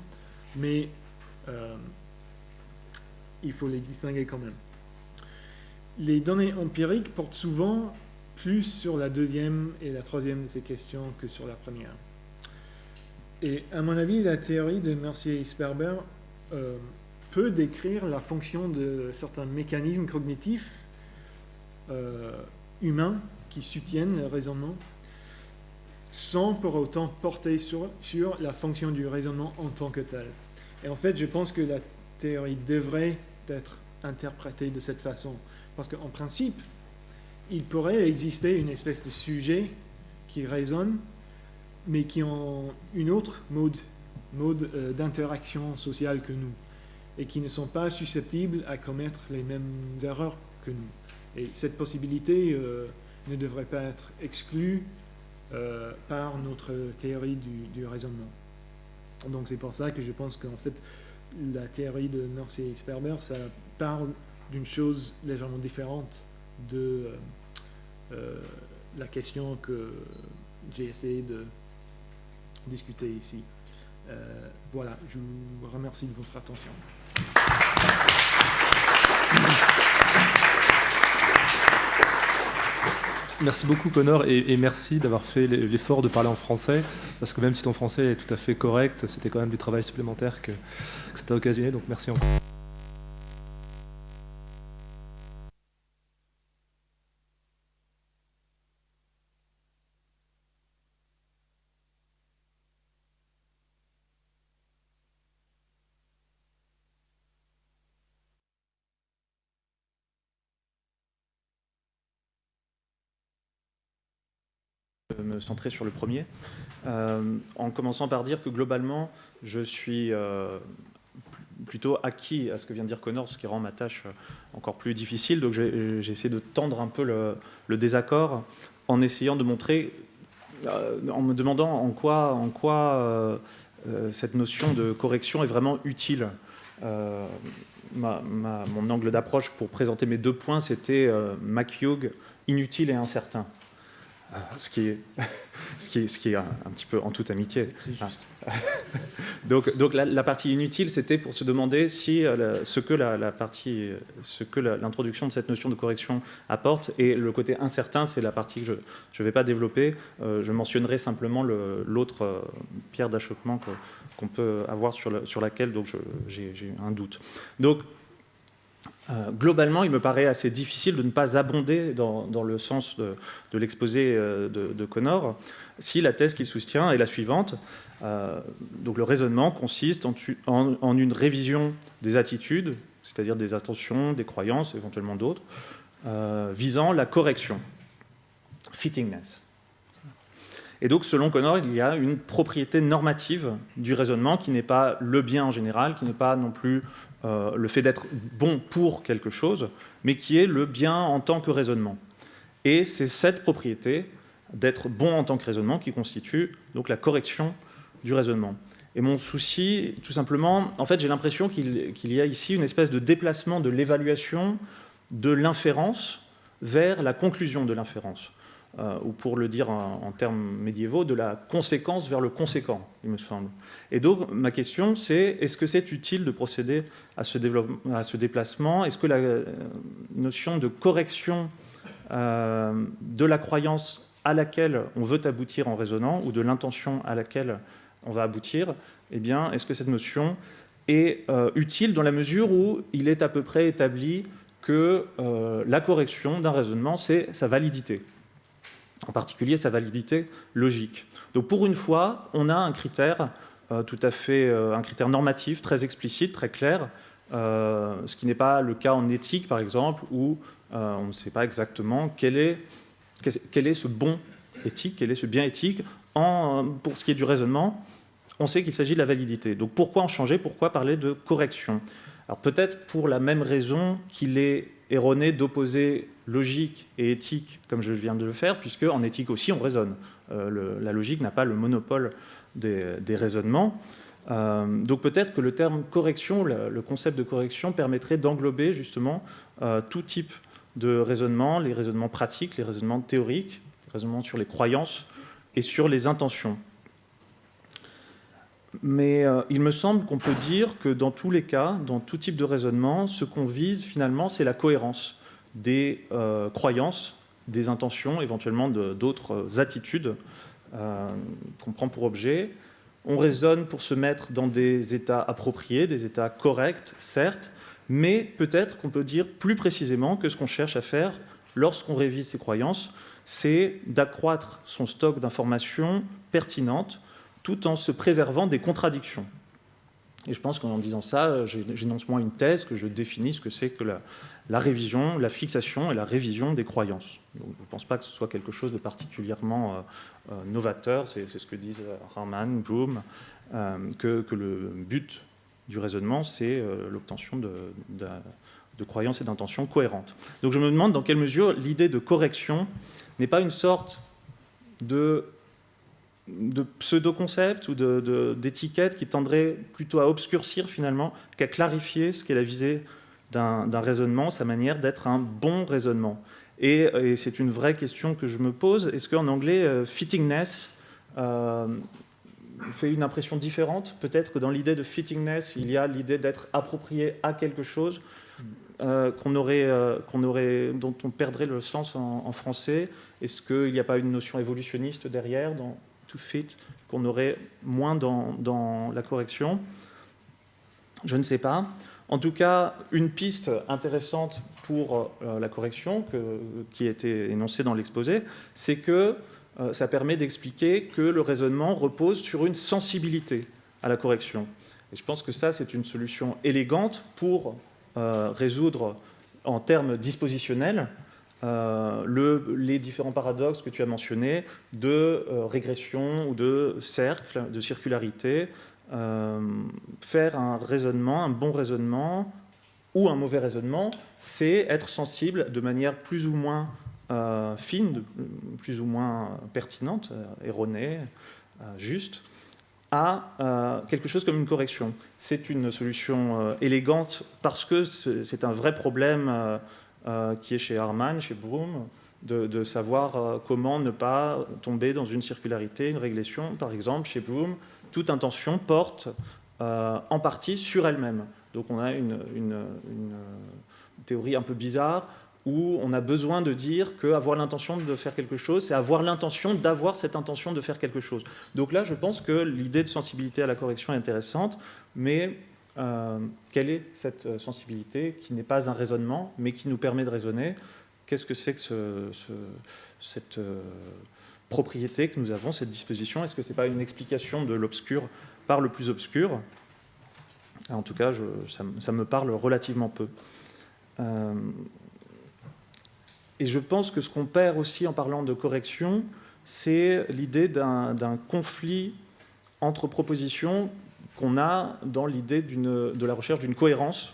mais il faut les distinguer quand même. Les données empiriques portent souvent plus sur la deuxième et la troisième de ces questions que sur la première. Et à mon avis, la théorie de Mercier-Sperber peut décrire la fonction de certains mécanismes cognitifs humains qui soutiennent le raisonnement, sans pour autant porter sur la fonction du raisonnement en tant que tel. Et en fait, je pense que la théorie devrait être interprétée de cette façon. Parce qu'en principe, il pourrait exister une espèce de sujet qui raisonne, mais qui ont une autre mode d'interaction sociale que nous, et qui ne sont pas susceptibles à commettre les mêmes erreurs que nous. Et cette possibilité ne devrait pas être exclue par notre théorie du raisonnement. Donc c'est pour ça que je pense qu'en fait, la théorie de Mercier-Sperber, ça parle d'une chose légèrement différente de la question que j'ai essayé de discuter ici. Voilà, je vous remercie de votre attention. Merci beaucoup Connor et merci d'avoir fait l'effort de parler en français, parce que même si ton français est tout à fait correct, c'était quand même du travail supplémentaire que ça t'a occasionné, donc merci encore. Me centrer sur le premier, en commençant par dire que globalement, je suis plutôt acquis à ce que vient de dire Connor, ce qui rend ma tâche encore plus difficile. Donc j'ai essayé de tendre un peu le désaccord en essayant de montrer, en me demandant en quoi cette notion de correction est vraiment utile. Mon angle d'approche pour présenter mes deux points, c'était McHugh, inutile et incertain. Ce qui est un petit peu en toute amitié. C'est juste. Donc la partie inutile, c'était pour se demander si ce que l'introduction de cette notion de correction apporte, et le côté incertain, c'est la partie que je ne vais pas développer. Je mentionnerai simplement l'autre pierre d'achoppement qu'on peut avoir sur laquelle j'ai un doute. Donc, globalement, il me paraît assez difficile de ne pas abonder dans le sens de l'exposé de Connor si la thèse qu'il soutient est la suivante. Donc le raisonnement consiste en une révision des attitudes, c'est-à-dire des intentions, des croyances, éventuellement d'autres, visant la correction, fittingness. Et donc, selon Connor, il y a une propriété normative du raisonnement qui n'est pas le bien en général, qui n'est pas non plus le fait d'être bon pour quelque chose, mais qui est le bien en tant que raisonnement. Et c'est cette propriété d'être bon en tant que raisonnement qui constitue donc la correction du raisonnement. Et mon souci, tout simplement, en fait, j'ai l'impression qu'il y a ici une espèce de déplacement de l'évaluation de l'inférence vers la conclusion de l'inférence. Ou pour le dire en termes médiévaux, de la conséquence vers le conséquent, il me semble. Et donc, ma question, c'est, est-ce que c'est utile de procéder à ce déplacement? Est-ce que la notion de correction de la croyance à laquelle on veut aboutir en raisonnant, ou de l'intention à laquelle on va aboutir, eh bien, est-ce que cette notion est utile dans la mesure où il est à peu près établi que la correction d'un raisonnement, c'est sa validité, en particulier sa validité logique. Donc pour une fois, on a un critère tout à fait, un critère normatif très explicite, très clair, ce qui n'est pas le cas en éthique, par exemple, où on ne sait pas exactement quel est ce bon éthique, quel est ce bien éthique. Pour ce qui est du raisonnement, on sait qu'il s'agit de la validité. Donc pourquoi en changer? Pourquoi parler de correction? Alors peut-être pour la même raison qu'il est erroné d'opposer logique et éthique, comme je viens de le faire, puisque en éthique aussi, on raisonne. La logique n'a pas le monopole des raisonnements. Donc peut-être que le terme correction, le concept de correction, permettrait d'englober justement tout type de raisonnement, les raisonnements pratiques, les raisonnements théoriques, les raisonnements sur les croyances et sur les intentions. Mais il me semble qu'on peut dire que dans tous les cas, dans tout type de raisonnement, ce qu'on vise finalement, c'est la cohérence des croyances, des intentions, éventuellement d'autres attitudes qu'on prend pour objet. On raisonne pour se mettre dans des états appropriés, des états corrects, certes, mais peut-être qu'on peut dire plus précisément que ce qu'on cherche à faire lorsqu'on révise ses croyances, c'est d'accroître son stock d'informations pertinentes tout en se préservant des contradictions. Et je pense qu'en disant ça, j'énonce moi une thèse que je définis ce que c'est que la révision, la fixation et la révision des croyances. Donc, je ne pense pas que ce soit quelque chose de particulièrement novateur, c'est ce que disent Harman, Bloom, que le but du raisonnement, c'est l'obtention de croyances et d'intentions cohérentes. Donc je me demande dans quelle mesure l'idée de correction n'est pas une sorte de pseudo-concept ou d'étiquette qui tendrait plutôt à obscurcir finalement qu'à clarifier ce qu'est la visée d'un raisonnement, sa manière d'être un bon raisonnement. Et c'est une vraie question que je me pose. Est-ce qu'en anglais, fittingness fait une impression différente? Peut-être que dans l'idée de fittingness, il y a l'idée d'être approprié à quelque chose dont on perdrait le sens en français. Est-ce qu'il n'y a pas une notion évolutionniste derrière dans to fit, qu'on aurait moins dans la correction? Je ne sais pas. En tout cas, une piste intéressante pour la correction qui a été énoncée dans l'exposé, c'est que ça permet d'expliquer que le raisonnement repose sur une sensibilité à la correction. Et je pense que ça, c'est une solution élégante pour résoudre en termes dispositionnels les différents paradoxes que tu as mentionnés de régression ou de cercle, de circularité. Faire un raisonnement, un bon raisonnement ou un mauvais raisonnement, c'est être sensible de manière plus ou moins fine, plus ou moins pertinente, erronée, juste, à quelque chose comme une correction. C'est une solution élégante parce que c'est un vrai problème qui est chez Harman, chez Bloom, de savoir comment ne pas tomber dans une circularité, une régression. Par exemple, chez Bloom, toute intention porte en partie sur elle-même. Donc on a une théorie un peu bizarre où on a besoin de dire qu'avoir l'intention de faire quelque chose, c'est avoir l'intention d'avoir cette intention de faire quelque chose. Donc là, je pense que l'idée de sensibilité à la correction est intéressante, mais quelle est cette sensibilité qui n'est pas un raisonnement, mais qui nous permet de raisonner? Qu'est-ce que c'est que cette propriété que nous avons, cette disposition? Est-ce que ce n'est pas une explication de l'obscur par le plus obscur? En tout cas, ça me parle relativement peu. Et je pense que ce qu'on perd aussi en parlant de correction, c'est l'idée d'un conflit entre propositions qu'on a dans l'idée de la recherche d'une cohérence.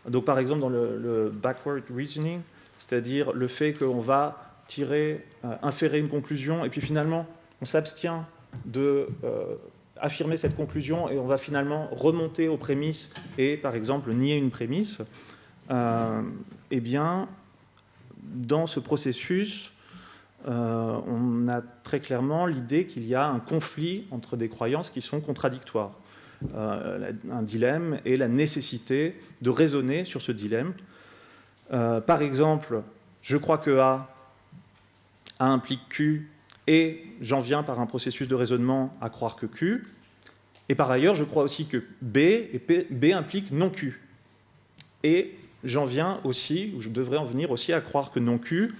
Donc par exemple dans le backward reasoning, c'est-à-dire le fait qu'on va inférer une conclusion, et puis finalement on s'abstient de affirmer cette conclusion, et on va finalement remonter aux prémices et par exemple nier une prémisse, eh bien dans ce processus, on a très clairement l'idée qu'il y a un conflit entre des croyances qui sont contradictoires. Un dilemme et la nécessité de raisonner sur ce dilemme. Par exemple, je crois que A implique Q et j'en viens par un processus de raisonnement à croire que Q. Et par ailleurs, je crois aussi que B implique non Q. Et j'en viens aussi, ou je devrais en venir aussi à croire que non Q.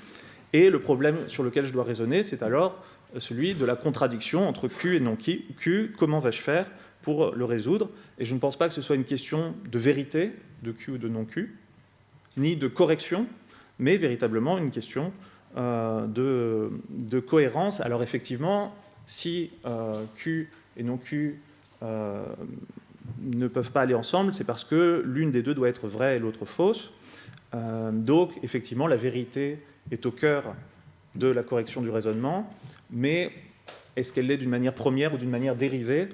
Et le problème sur lequel je dois raisonner, c'est alors celui de la contradiction entre Q et non Q. Comment vais-je faire pour le résoudre? Et je ne pense pas que ce soit une question de vérité, de Q ou de non Q, ni de correction, mais véritablement une question de cohérence. Alors effectivement, si Q et non Q ne peuvent pas aller ensemble, c'est parce que l'une des deux doit être vraie et l'autre fausse. Donc effectivement, la vérité est au cœur de la correction du raisonnement, mais est-ce qu'elle l'est d'une manière première ou d'une manière dérivée?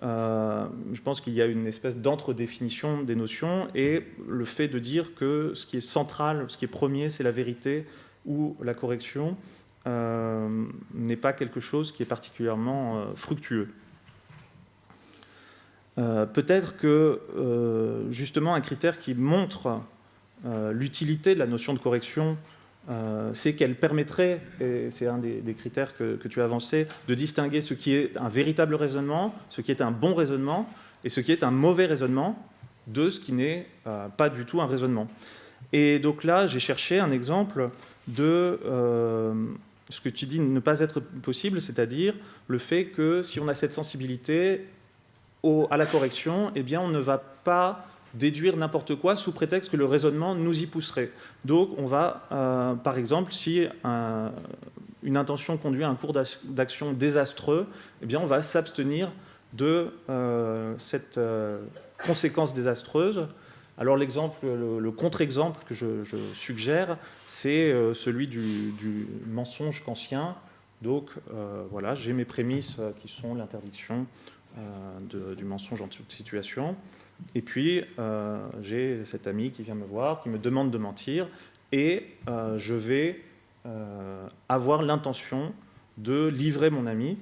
Je pense qu'il y a une espèce d'entre-définition des notions et le fait de dire que ce qui est central, ce qui est premier, c'est la vérité ou la correction, n'est pas quelque chose qui est particulièrement fructueux. Peut-être que justement un critère qui montre l'utilité de la notion de correction, c'est qu'elle permettrait, et c'est un des critères que tu as avancé, de distinguer ce qui est un véritable raisonnement, ce qui est un bon raisonnement, et ce qui est un mauvais raisonnement de ce qui n'est pas du tout un raisonnement. Et donc là, j'ai cherché un exemple de ce que tu dis ne pas être possible, c'est-à-dire le fait que si on a cette sensibilité à la correction, eh bien on ne va pas déduire n'importe quoi sous prétexte que le raisonnement nous y pousserait. Donc on va, par exemple, si une intention conduit à un cours d'action désastreux, eh bien on va s'abstenir de cette conséquence désastreuse. Alors l'exemple, le contre-exemple que je suggère, c'est celui du mensonge kantien. Donc voilà, j'ai mes prémices qui sont l'interdiction du mensonge en toute situation. Et puis, j'ai cet ami qui vient me voir, qui me demande de mentir, et je vais avoir l'intention de livrer mon ami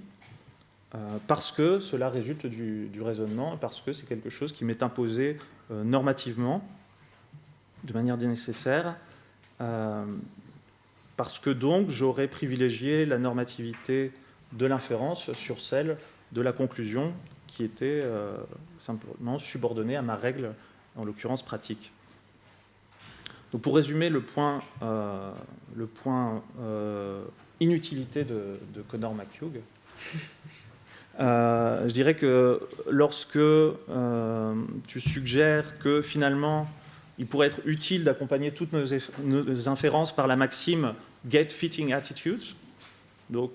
parce que cela résulte du raisonnement, parce que c'est quelque chose qui m'est imposé normativement, de manière nécessaire, parce que donc j'aurais privilégié la normativité de l'inférence sur celle de la conclusion, qui était simplement subordonnée à ma règle, en l'occurrence pratique. Donc pour résumer le point inutilité de Connor McHugh, je dirais que lorsque tu suggères que finalement il pourrait être utile d'accompagner toutes nos inférences par la maxime « get fitting attitudes », donc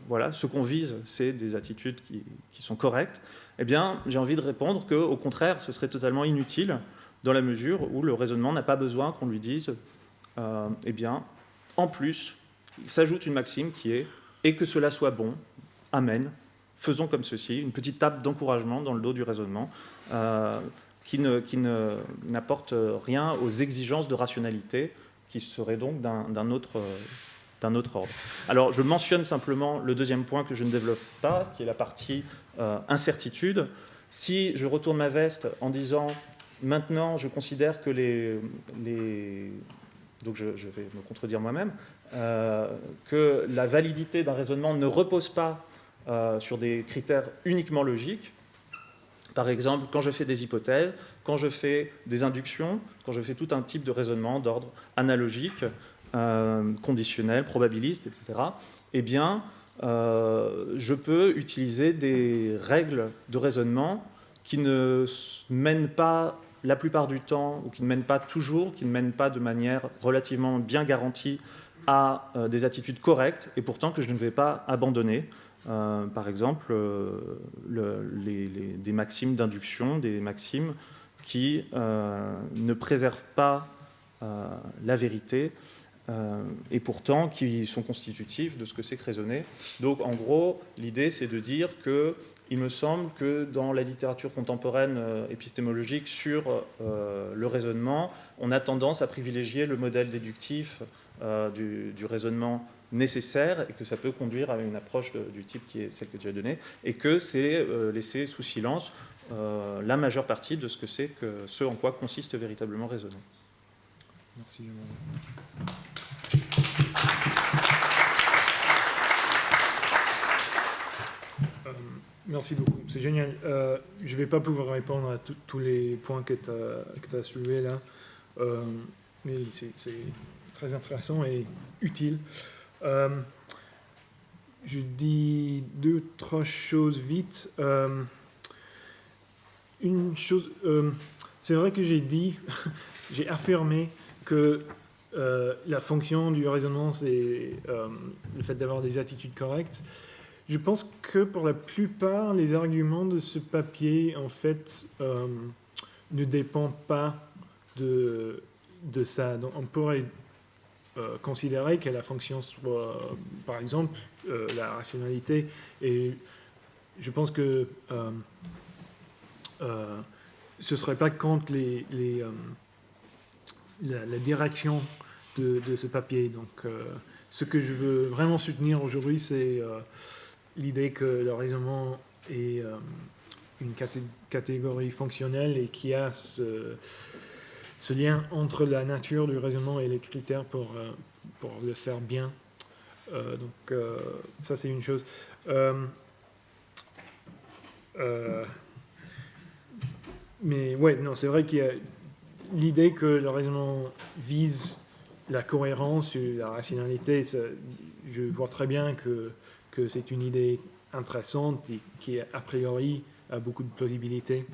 voilà, ce qu'on vise, c'est des attitudes qui sont correctes, eh bien, j'ai envie de répondre qu'au contraire, ce serait totalement inutile dans la mesure où le raisonnement n'a pas besoin qu'on lui dise eh bien, en plus, il s'ajoute une maxime qui est « et que cela soit bon, amen, faisons comme ceci », une petite tape d'encouragement dans le dos du raisonnement qui n'apporte rien aux exigences de rationalité qui seraient donc d'un autre ordre. Alors, je mentionne simplement le deuxième point que je ne développe pas, qui est la partie incertitude. Si je retourne ma veste en disant « maintenant, je considère que donc je vais me contredire moi-même, que la validité d'un raisonnement ne repose pas sur des critères uniquement logiques », par exemple, quand je fais des hypothèses, quand je fais des inductions, quand je fais tout un type de raisonnement d'ordre analogique, conditionnel, probabiliste, etc., eh bien, je peux utiliser des règles de raisonnement qui ne mènent pas la plupart du temps, ou qui ne mènent pas toujours, qui ne mènent pas de manière relativement bien garantie à des attitudes correctes, et pourtant que je ne vais pas abandonner. Par exemple, des maximes d'induction, des maximes qui ne préservent pas la vérité, et pourtant qui sont constitutifs de ce que c'est que raisonner. Donc en gros, l'idée c'est de dire qu'il me semble que dans la littérature contemporaine épistémologique sur le raisonnement, on a tendance à privilégier le modèle déductif du raisonnement nécessaire, et que ça peut conduire à une approche du type qui est celle que tu as donnée, et que c'est laisser sous silence la majeure partie de ce que c'est que ce en quoi consiste véritablement raisonner. Merci. Merci beaucoup, c'est génial. Je ne vais pas pouvoir répondre à tous les points que tu as soulevés là, mais c'est très intéressant et utile. Je dis 2-3 choses vite. Une chose, c'est vrai que j'ai affirmé que la fonction du raisonnement, c'est le fait d'avoir des attitudes correctes. Je pense que pour la plupart, les arguments de ce papier, en fait, ne dépendent pas de ça. Donc, on pourrait considérer que la fonction soit, par exemple, la rationalité est je pense que ce ne serait pas contre la direction de ce papier. Donc, ce que je veux vraiment soutenir aujourd'hui, c'est l'idée que le raisonnement est une catégorie fonctionnelle et qu'il y a ce lien entre la nature du raisonnement et les critères pour le faire bien. Donc, ça, c'est une chose. Mais ouais, non, c'est vrai qu'il y a l'idée que le raisonnement vise la cohérence et la rationalité. Je vois très bien que c'est une idée intéressante et qui, a priori, a beaucoup de plausibilité.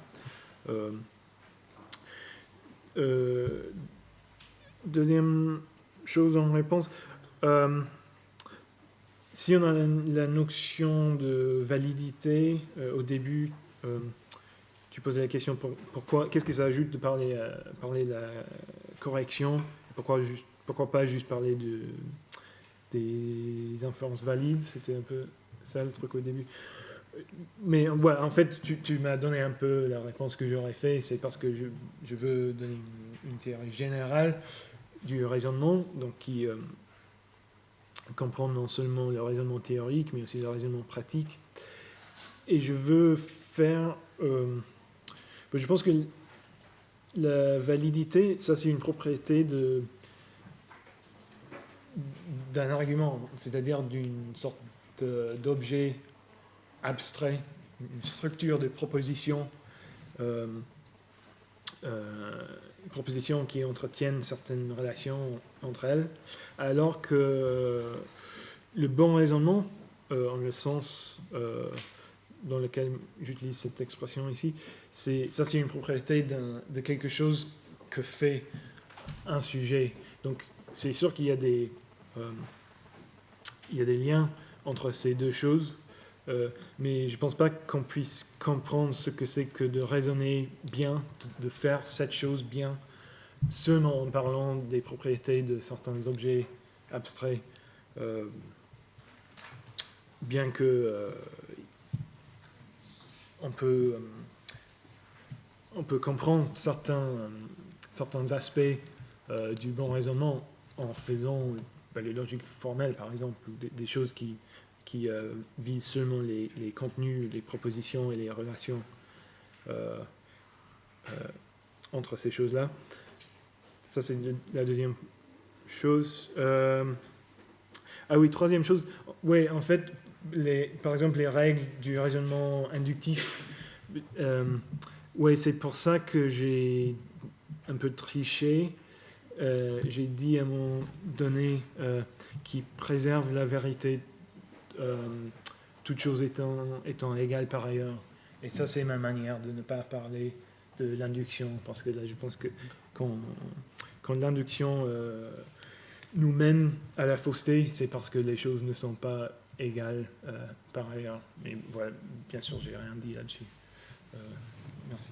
Deuxième chose en réponse, si on a la notion de validité au début, tu posais la question pourquoi, qu'est-ce que ça ajoute de parler de la correction, pourquoi pas juste parler des inférences valides, c'était un peu ça le truc au début. Mais ouais, en fait, tu m'as donné un peu la réponse que j'aurais fait, c'est parce que je veux donner une théorie générale du raisonnement, donc qui comprend non seulement le raisonnement théorique, mais aussi le raisonnement pratique. Et je veux faire... je pense que la validité, ça c'est une propriété d'un argument, c'est-à-dire d'une sorte d'objet abstrait, une structure de proposition, propositions qui entretiennent certaines relations entre elles, alors que le bon raisonnement, en le sens dans lequel j'utilise cette expression ici, c'est une propriété de quelque chose que fait un sujet. Donc c'est sûr qu'il y a des liens entre ces deux choses, mais je ne pense pas qu'on puisse comprendre ce que c'est que de raisonner bien, de faire cette chose bien, seulement en parlant des propriétés de certains objets abstraits, bien que on peut comprendre certains aspects du bon raisonnement en faisant les logiques formelles, par exemple, ou des choses qui visent seulement les contenus, les propositions et les relations entre ces choses-là. Ça, c'est la deuxième chose. Ah oui, troisième chose. Oui, en fait, par exemple, les règles du raisonnement inductif, ouais, c'est pour ça que j'ai un peu triché. J'ai dit à un moment donné qui préserve la vérité, toute chose étant égale par ailleurs. Et ça, c'est ma manière de ne pas parler de l'induction, parce que là, je pense que quand l'induction nous mène à la fausseté, c'est parce que les choses ne sont pas égales par ailleurs. Mais voilà, bien sûr, j'ai rien dit là-dessus. Merci.